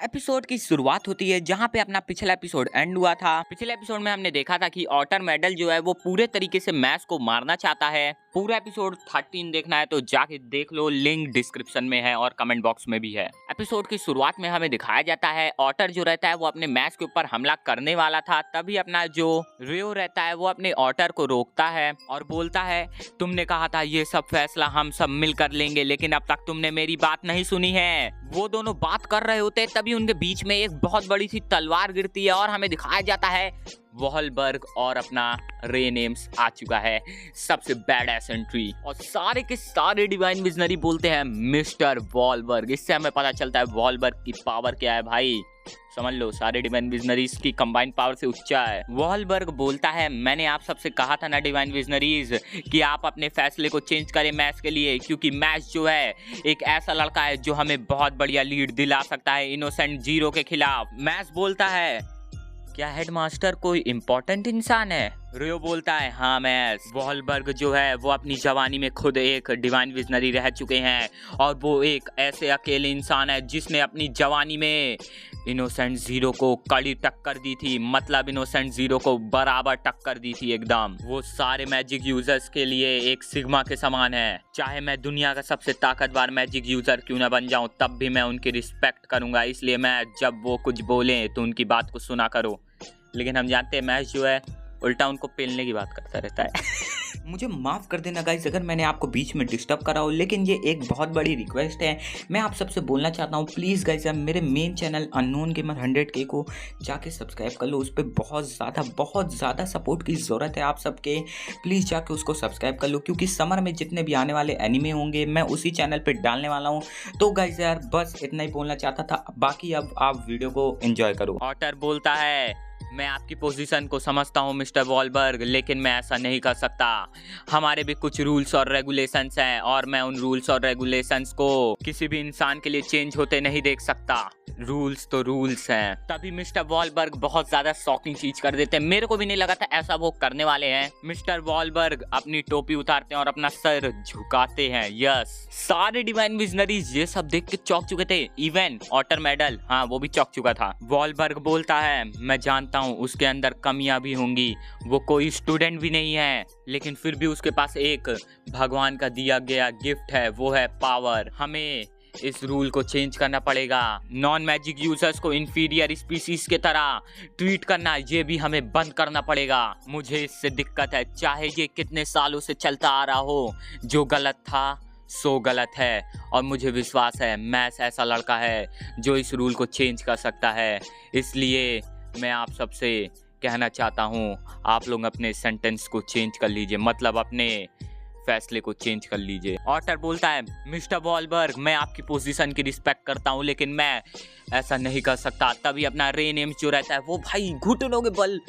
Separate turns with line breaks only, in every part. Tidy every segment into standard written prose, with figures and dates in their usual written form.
Episode की शुरुआत होती है जहां पे अपना पिछला एपिसोड एंड हुआ था। पिछले एपिसोड में हमने देखा था कि ऑटर मेडल जो है वो पूरे तरीके से मैस को मारना चाहता है। पूरा एपिसोड 13 देखना है तो जाके देख लो, लिंक डिस्क्रिप्शन में है और कमेंट बॉक्स में भी है। एपिसोड की शुरुआत में हमें दिखाया जाता है ऑटर जो रहता है वो अपने मैस के ऊपर हमला करने वाला था, तभी अपना जो रियो रहता है वो अपने ऑटर को रोकता है और बोलता है तुमने कहा था ये सब फैसला हम सब मिलकर लेंगे, लेकिन अब तक तुमने मेरी बात नहीं सुनी है। वो दोनों बात कर रहे होते तभी उनके बीच में एक बहुत बड़ी सी तलवार गिरती है और हमें दिखाया जाता है वॉलबर्ग और अपना रे नेम्स आ चुका है, सबसे बैड एंट्री। और सारे के सारे डिवाइन विजनरी बोलते हैं मिस्टर वॉलबर्ग। इससे हमें पता चलता है वॉलबर्ग की पावर क्या है भाई, समझ लो सारे डिवाइन विजनरीज की कंबाइंड पावर से ऊंचा है। वॉलबर्ग बोलता है मैंने आप सबसे कहा था ना डिवाइन विजनरीज कि आप अपने फैसले को चेंज करें मैच के लिए, क्योंकि मैच जो है एक ऐसा लड़का है जो हमें बहुत बढ़िया लीड दिला सकता है इनोसेंट जीरो के खिलाफ। मैच बोलता है क्या हेडमास्टर कोई इम्पोर्टेंट इंसान है? रियो बोलता है हाँ मैस। वॉलबर्ग जो है वो अपनी जवानी में खुद एक डिवाइन विजनरी रह चुके हैं और वो एक ऐसे अकेले इंसान है जिसने अपनी जवानी में इनोसेंट जीरो को कड़ी टक्कर दी थी, मतलब इनोसेंट जीरो को बराबर टक्कर दी थी एकदम। वो सारे मैजिक यूजर्स के लिए एक सिग्मा के समान है। चाहे मैं दुनिया का सबसे ताकतवर मैजिक यूजर क्यों ना बन जाऊं, तब भी मैं उनकी रिस्पेक्ट करूंगा, इसलिए मैं जब वो कुछ बोले तो उनकी बात को सुना करो। लेकिन हम जानते हैं मैच जो है उल्टा उनको पेलने की बात करता रहता है। मुझे माफ़ कर देना गाइस अगर मैंने आपको बीच में डिस्टर्ब करा हो, लेकिन ये एक बहुत बड़ी रिक्वेस्ट है। मैं आप सबसे बोलना चाहता हूँ प्लीज़ गाइस आप मेरे main channel unknown gamer 100K को जाके सब्सक्राइब कर लो। उस पर बहुत ज़्यादा सपोर्ट की ज़रूरत है आप सबके। प्लीज़ जाके उसको सब्सक्राइब कर लो, क्योंकि समर में जितने भी आने वाले एनिमे होंगे मैं उसी चैनल पर डालने वाला हूँ। तो गाइस यार बस इतना ही बोलना चाहता था, बाकी अब आप वीडियो को एंजॉय करो। ऑटर बोलता है मैं आपकी पोजीशन को समझता हूँ मिस्टर वॉलबर्ग, लेकिन मैं ऐसा नहीं कर सकता। हमारे भी कुछ रूल्स और रेगुलेशंस हैं और मैं उन रूल्स और रेगुलेशंस को किसी भी इंसान के लिए चेंज होते नहीं देख सकता। रूल्स तो रूल्स हैं। तभी मिस्टर वॉलबर्ग बहुत ज्यादा शॉकिंग चीज कर देते हैं, मेरे को भी नहीं लगा था ऐसा वो करने वाले हैं। मिस्टर वॉलबर्ग अपनी टोपी उतारते हैं और अपना सर झुकाते हैं। यस, सारे डिवाइन विजनरीज ये सब देख के चौंक चुके थे, इवन ऑटर मेडल हाँ वो भी चौंक चुका था। वॉलबर्ग बोलता है मैं जानता हूँ उसके अंदर कमियां भी होंगी, वो कोई स्टूडेंट भी नहीं है, लेकिन फिर भी उसके पास एक भगवान का दिया गया गिफ्ट है, वो है पावर। हमें इस रूल को चेंज करना पड़ेगा। नॉन मैजिक यूजर्स को इंफीरियर स्पीसीज के तरह ट्रीट करना ये भी हमें बंद करना पड़ेगा। मुझे इससे दिक्कत है, चाहे ये कितने सालों से चलता आ रहा हो, जो गलत था सो गलत है और मुझे विश्वास है मैस ऐसा लड़का है जो इस रूल को चेंज कर सकता है। इसलिए मैं आप सबसे कहना चाहता हूँ आप लोग अपने सेंटेंस को चेंज कर लीजिए, मतलब अपने फैसले को चेंज कर लीजिए। ऑटर बोलता है मिस्टर वॉलबर्ग मैं आपकी पोजीशन की रिस्पेक्ट करता हूँ, लेकिन मैं ऐसा नहीं कर सकता। तभी अपना रे नेम्स जो रहता है वो भाई घुटनों के बल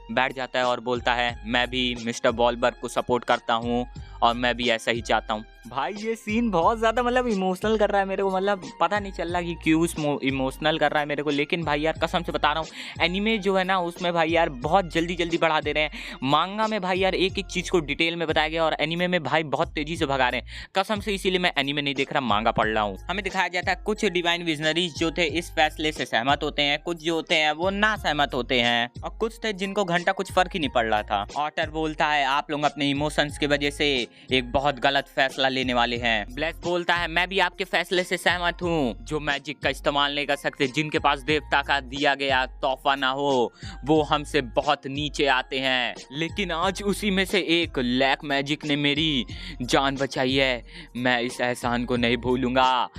बैठ जाता है और बोलता है मैं भी मिस्टर वॉलबर्ग को सपोर्ट करता हूँ और मैं भी ऐसा ही चाहता हूँ। भाई ये सीन बहुत ज़्यादा मतलब इमोशनल कर रहा है मेरे को, मतलब पता नहीं चल रहा कि क्यों इमोशनल कर रहा है मेरे को। लेकिन भाई यार कसम से बता रहा हूँ एनीमे जो है ना उसमें भाई यार बहुत जल्दी बढ़ा दे रहे हैं। मांगा में भाई यार एक चीज़ को डिटेल में बताया गया और एनीमे में भाई बहुत तेज़ी से भगा रहे हैं कसम से, इसीलिए मैं एनीमे नहीं देख रहा, मांगा पढ़ रहा हूँ। हमें दिखाया जाता है कुछ डिवाइन विजनरीज जो थे इस फैसले से सहमत होते हैं, कुछ जो होते हैं वो ना सहमत होते हैं और कुछ थे जिनको घंटा कुछ फर्क ही नहीं पड़ रहा था। ऑटर बोलता है आप लोग अपने इमोशंस की वजह से एक बहुत गलत फैसला लेने वाले हैं। ब्लेस बोलता है मैं भी आपके फैसले से सहमत हूँ, जो मैजिक का इस्तेमाल नहीं कर सकते, जिनके पास देवता का दिया गया तोहफा ना हो, वो हमसे बहुत नीचे आते हैं। लेकिन आज उसी में से एक लैक मैजिक ने मेरी जान बचाई है, मैं इस एहसान को नहीं भूलूंगा।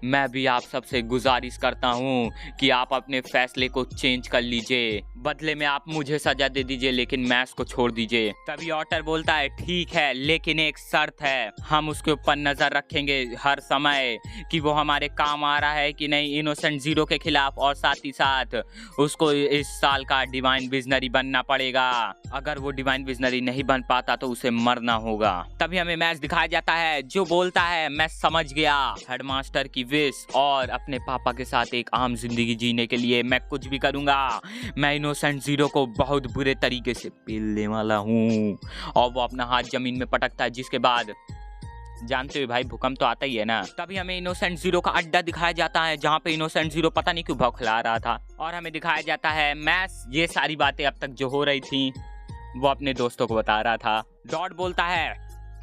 मैं भी आप सबसे गुजारिश करता हूँ कि आप अपने फैसले को चेंज कर लीजिए, बदले में आप मुझे सजा दे दीजिए लेकिन मैच को छोड़ दीजिए। तभी ऑटर बोलता है ठीक है, लेकिन एक शर्त है, हम उसके ऊपर नजर रखेंगे हर समय कि वो हमारे काम आ रहा है कि नहीं इनोसेंट जीरो के खिलाफ, और साथ ही साथ उसको इस साल का डिवाइन विजनरी बनना पड़ेगा। अगर वो डिवाइन विजनरी नहीं बन पाता तो उसे मरना होगा। तभी हमें मैच दिखाया जाता है जो बोलता है मैं समझ गया, हेडमास्टर की विश और अपने पापा के साथ एक आम जिंदगी जीने के लिए मैं कुछ भी करूंगा। मैं इनोसेंट जीरो को बहुत बुरे तरीके से पेलने वाला हूँ। और वो अपना हाथ जमीन में पटकता है, जिसके बाद जानते हो भाई भूकंप तो आता ही है ना। तभी हमें इनोसेंट जीरो का अड्डा दिखाया जाता है जहाँ पे इनोसेंट जीरो पता नहीं क्यों बौखला रहा था, और हमें दिखाया जाता है मैस ये सारी बातें अब तक जो हो रही थी वो अपने दोस्तों को बता रहा था। डॉट बोलता है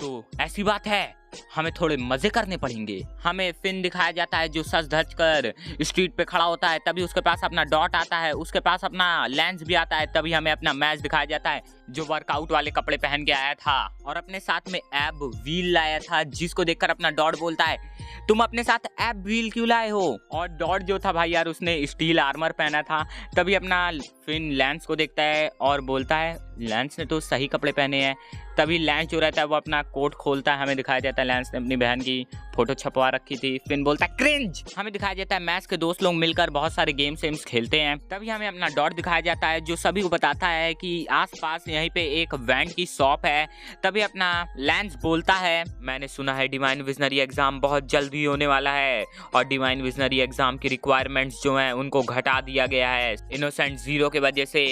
तो ऐसी बात है, हमें थोड़े मजे करने पड़ेंगे। हमें फिन दिखाया जाता है जो सच धज कर स्ट्रीट पे खड़ा होता है, तभी उसके पास अपना डॉट आता है, उसके पास अपना लेंस भी आता है। तभी हमें अपना मैच दिखाया जाता है जो वर्कआउट वाले कपड़े पहन के आया था और अपने साथ में एब व्हील लाया था, जिसको देखकर अपना डॉट बोलता है तुम अपने साथ एब व्हील क्यों लाए हो। और डॉट जो था भाई यार उसने स्टील आर्मर पहना था। तभी अपना फिन लेंस को देखता है और बोलता है लेंस ने तो सही कपड़े पहने हैं। तभी लेंस जो रहता है वो अपना कोट खोलता है, हमें दिखाया जाता है लेंस ने अपनी बहन की फोटो छपवा रखी थी। फिन बोलता है क्रिंज। हमें दिखाया जाता है मैच के दोस्त लोग मिलकर बहुत सारे गेम्स खेलते हैं। तभी हमें अपना डॉट दिखाया जाता है जो सभी को बताता है कि आसपास यहीं पे एक वैंड की शॉप है। तभी अपना लेंस बोलता है मैंने सुना है डिवाइन विजनरी एग्जाम बहुत जल्दी होने वाला है और डिवाइन विजनरी एग्जाम की रिक्वायरमेंट्स जो हैं उनको घटा दिया गया है इनोसेंट जीरो के वजह से,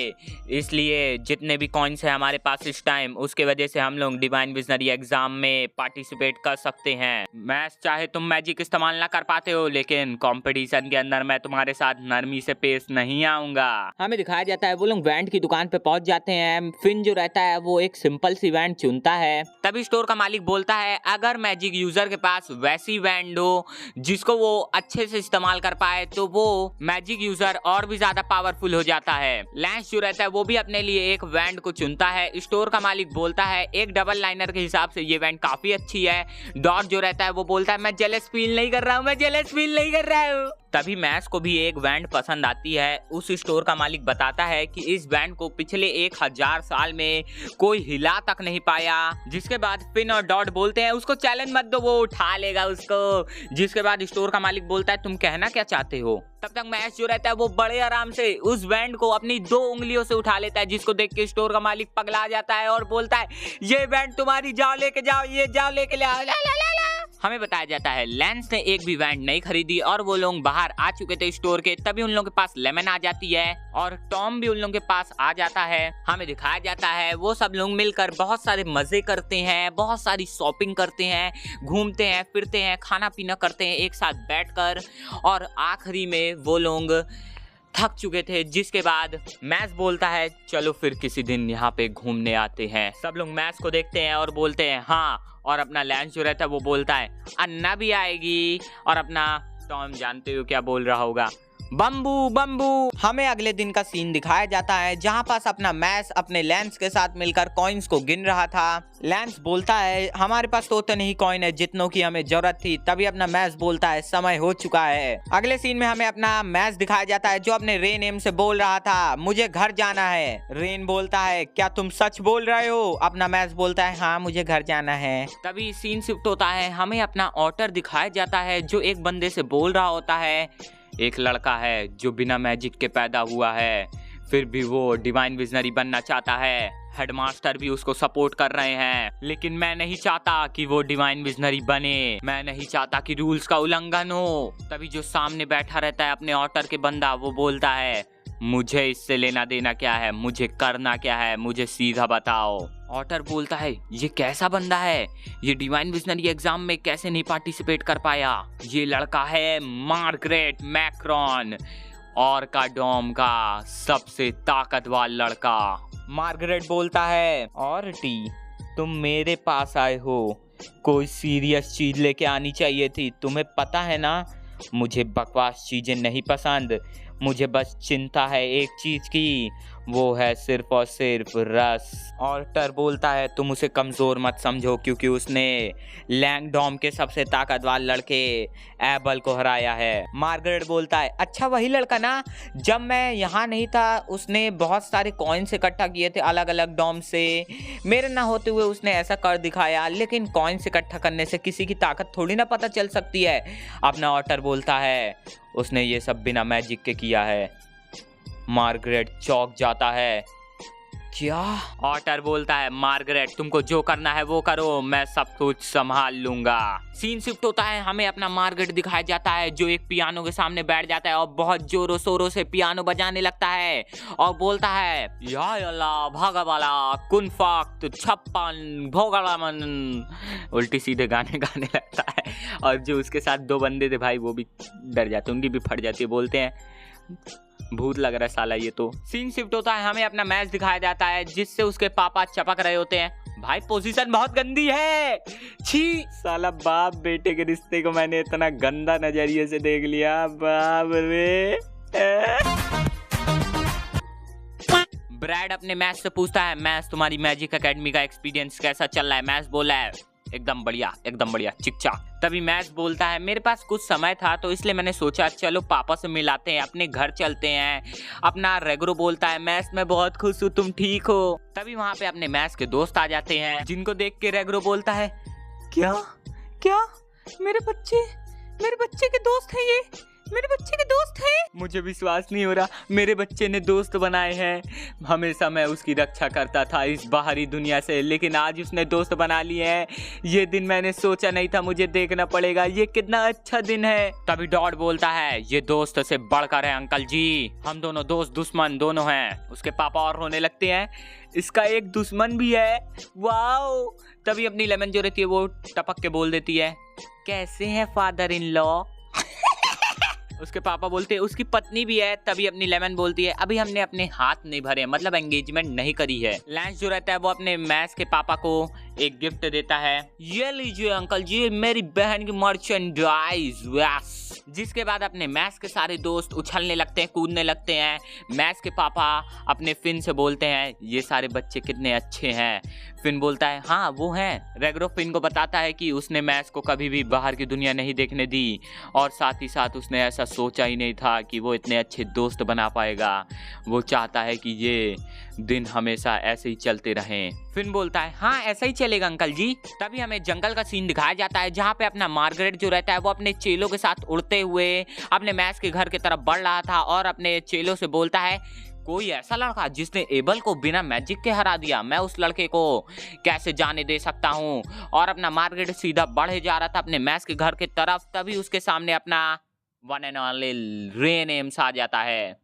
इसलिए जितने भी कॉइन्स है हमारे पास इस टाइम उसके वजह से हम लोग डिवाइन विजनरी एग्जाम में पार्टिसिपेट कर सकते हैं। मैं चाहे तुम मैजिक इस्तेमाल ना कर पाते हो लेकिन कंपटीशन के अंदर मैं तुम्हारे साथ नरमी से पेश नहीं आऊंगा। हमें दिखाया जाता है वो लोग वैंड की दुकान पे पहुंच जाते हैं। फिन जो रहता है वो एक सिंपल सी वैंड चुनता है। तभी स्टोर का मालिक बोलता है अगर मैजिक यूजर के पास वैसी वैंड हो जिसको वो अच्छे से इस्तेमाल कर पाए तो वो मैजिक यूजर और भी ज्यादा पावरफुल हो जाता है। लेंस जो रहता है वो भी अपने लिए एक वैंड को चुनता है। स्टोर का मालिक बोलता है एक डबल लाइनर के हिसाब से ये वैंड काफी अच्छी है। डॉट जो रहता है वो बोलता है मैं जेलस फील नहीं कर रहा हूँ, मैं जेलस फील नहीं कर रहा हूँ। तभी मैक्स को भी एक वैंड पसंद आती है। उस स्टोर का मालिक बताता है कि इस वैंड को पिछले 1000 साल में कोई हिला तक नहीं पाया। जिसके बाद फिन और डॉट बोलते हैं उसको चैलेंज मत दो, वो उठा लेगा उसको। जिसके बाद स्टोर का मालिक बोलता है तुम कहना क्या चाहते हो। तब तक मैक्स जो रहता है वो बड़े आराम से उस वैंड को अपनी 2 उंगलियों से उठा लेता है, जिसको देख के स्टोर का मालिक पगला जाता है और बोलता है ये वैंड तुम्हारी, जाओ लेके जाओ, ये जाओ लेके ले आओ। हमें बताया जाता है लेंस ने एक भी वैंड नहीं खरीदी और वो लोग बाहर आ चुके थे स्टोर के। तभी उन लोगों के पास लेमन आ जाती है और टॉम भी उन लोगों के पास आ जाता है। हमें दिखाया जाता है वो सब लोग मिलकर बहुत सारे मजे करते हैं, बहुत सारी शॉपिंग करते हैं, घूमते हैं, फिरते हैं, खाना पीना करते हैं एक साथ बैठकर, और आखिरी में वो लोग थक चुके थे। जिसके बाद मैच बोलता है चलो फिर किसी दिन यहाँ पे घूमने आते हैं। सब लोग मैच को देखते हैं और बोलते हैं हाँ, और अपना लेंस जो रहता है वो बोलता है अन्ना भी आएगी, और अपना टॉम जानते हो क्या बोल रहा होगा, बम्बू बम्बू। हमें अगले दिन का सीन दिखाया जाता है जहाँ पास अपना मैस अपने लेंस के साथ मिलकर कॉइन्स को गिन रहा था। लेंस बोलता है हमारे पास तो उतने ही कॉइन है जितनों की हमें जरूरत थी। तभी अपना मैस बोलता है समय हो चुका है। अगले सीन में हमें अपना मैस दिखाया जाता है जो अपने रेन एम से बोल रहा था मुझे घर जाना है। रेन बोलता है क्या तुम सच बोल रहे हो। अपना मैस बोलता है हाँ मुझे घर जाना है। तभी सीन शिफ्ट होता है, हमें अपना ऑटर दिखाया जाता है जो एक बंदे से बोल रहा होता है एक लड़का है जो बिना मैजिक के पैदा हुआ है, फिर भी वो डिवाइन विजनरी बनना चाहता है। हेडमास्टर भी उसको सपोर्ट कर रहे हैं, लेकिन मैं नहीं चाहता कि वो डिवाइन विजनरी बने, मैं नहीं चाहता कि रूल्स का उल्लंघन हो। तभी जो सामने बैठा रहता है अपने ऑटर के बंदा, वो बोलता है मुझे इससे लेना देना क्या है, मुझे करना क्या है, मुझे सीधा बताओ। ऑटर बोलता है ये कैसा बंदा है, ये डिवाइन विजनरी एग्जाम में कैसे नहीं पार्टिसिपेट कर पाया। ये लड़का है मार्गरेट मैक्रॉन, ऑर्काडोम का सबसे ताकतवर लड़का। मार्गरेट बोलता है और टी तुम मेरे पास आए हो, कोई सीरियस चीज लेके आनी चाहिए थी, तुम्हें पता है ना मुझे बकवास चीजें नहीं पसंद, मुझे बस चिंता है एक चीज की, वो है सिर्फ और सिर्फ रस। ऑल्टर बोलता है तुम उसे कमजोर मत समझो क्योंकि उसने लैंगडॉम के सबसे ताकतवर लड़के एबल को हराया है। मार्गरेट बोलता है अच्छा वही लड़का ना, जब मैं यहाँ नहीं था उसने बहुत सारे कॉइन्स इकट्ठा किए थे अलग अलग डॉम से, मेरे ना होते हुए उसने ऐसा कर दिखाया, लेकिन कॉइन्स इकट्ठा करने से किसी की ताकत थोड़ी ना पता चल सकती है। अपना ऑल्टर बोलता है उसने ये सब बिना मैजिक के किया है। मार्गरेट चौंक जाता है क्या? ऑटर बोलता है मार्गरेट तुमको जो करना है वो करो, मैं सब कुछ संभाल लूंगा। सीन शिफ्ट होता है, हमें अपना मार्गरेट दिखाया जाता है जो एक पियानो के सामने बैठ जाता है और बहुत जोरों शोरों से पियानो बजाने लगता है और बोलता है या अल्लाह भगवाला कुन फक्त छप्पन भोगड़ामन, उल्टी सीधे गाने गाने लगता है। और जो उसके साथ दो बंदे थे भाई वो भी डर जाते, उनकी भी फट जाती है, बोलते हैं भूत लग रहा है साला ये तो। सीन शिफ्ट होता है, हमें अपना मैच दिखाया जाता है जिससे उसके पापा चपक रहे होते हैं। भाई पोजीशन बहुत गंदी है, छी साला बाप बेटे के रिश्ते को मैंने इतना गंदा नजरिए से देख लिया, बाप रे। ब्रैड अपने मैच से पूछता है मैच तुम्हारी मैजिक एकेडमी का एक्सपीरियंस कैसा चल रहा है? मैच बोला है एकदम बढ़िया चिकचा। तभी मैच बोलता है मेरे पास कुछ समय था तो इसलिए मैंने सोचा चलो पापा से मिलाते हैं, अपने घर चलते हैं। अपना रेगरो बोलता है मैच मैं बहुत खुश हूँ, तुम ठीक हो? तभी वहाँ पे अपने मैच के दोस्त आ जाते हैं जिनको देख के रेगरो बोलता है क्या क्या मेरे बच्चे के दोस्त हैं, ये मेरे बच्चे के दोस्त हैं? मुझे विश्वास नहीं हो रहा, मेरे बच्चे ने दोस्त बनाए हैं। हमेशा मैं उसकी रक्षा करता था इस बाहरी दुनिया से, लेकिन आज उसने दोस्त बना लिए हैं। ये दिन मैंने सोचा नहीं था, मुझे देखना पड़ेगा, ये कितना अच्छा दिन है। तभी डॉट बोलता है ये दोस्त से बढ़कर है अंकल जी, हम दोनों दोस्त दुश्मन दोनों हैं। उसके पापा और रोने लगते हैं, इसका एक दुश्मन भी है, वाओ। तभी अपनी लेमन जो रहती है वो टपक के बोल देती है कैसे हैं फादर इन लॉ? उसके पापा बोलते हैं उसकी पत्नी भी है। तभी अपनी लेमन बोलती है अभी हमने अपने हाथ नहीं भरे, मतलब एंगेजमेंट नहीं करी है। लैंस जो रहता है वो अपने मैस के पापा को एक गिफ्ट देता है, ये लीजिए अंकल जी मेरी बहन की मर्चेंडाइज। जिसके बाद अपने मैस के सारे दोस्त उछलने लगते हैं, कूदने लगते हैं। मैस के पापा अपने फिन से बोलते हैं ये सारे बच्चे कितने अच्छे हैं। फिन बोलता है हाँ वो हैं। रेगरो फिन को बताता है कि उसने मैस को कभी भी बाहर की दुनिया नहीं देखने दी और साथ ही साथ उसने ऐसा सोचा ही नहीं था कि वो इतने अच्छे दोस्त बना पाएगा। वो चाहता है कि ये दिन हमेशा ऐसे ही चलते रहें। फिन बोलता है हाँ ऐसा ही चलेगा अंकल जी। तभी हमें जंगल का सीन दिखाया जाता है जहाँ पे अपना मार्गरेट जो रहता है वो अपने चेलों के साथ उड़ते हुए अपने मैस के घर की तरफ बढ़ रहा था और अपने चेलों से बोलता है कोई ऐसा लड़का जिसने एबल को बिना मैजिक के हरा दिया, मैं उस लड़के को कैसे जाने दे सकता हूँ। और अपना मार्गरेट सीधा बढ़े जा रहा था अपने मैस के घर की तरफ। तभी उसके सामने अपना वन एंड ओनली रेन एम्स आ जाता है।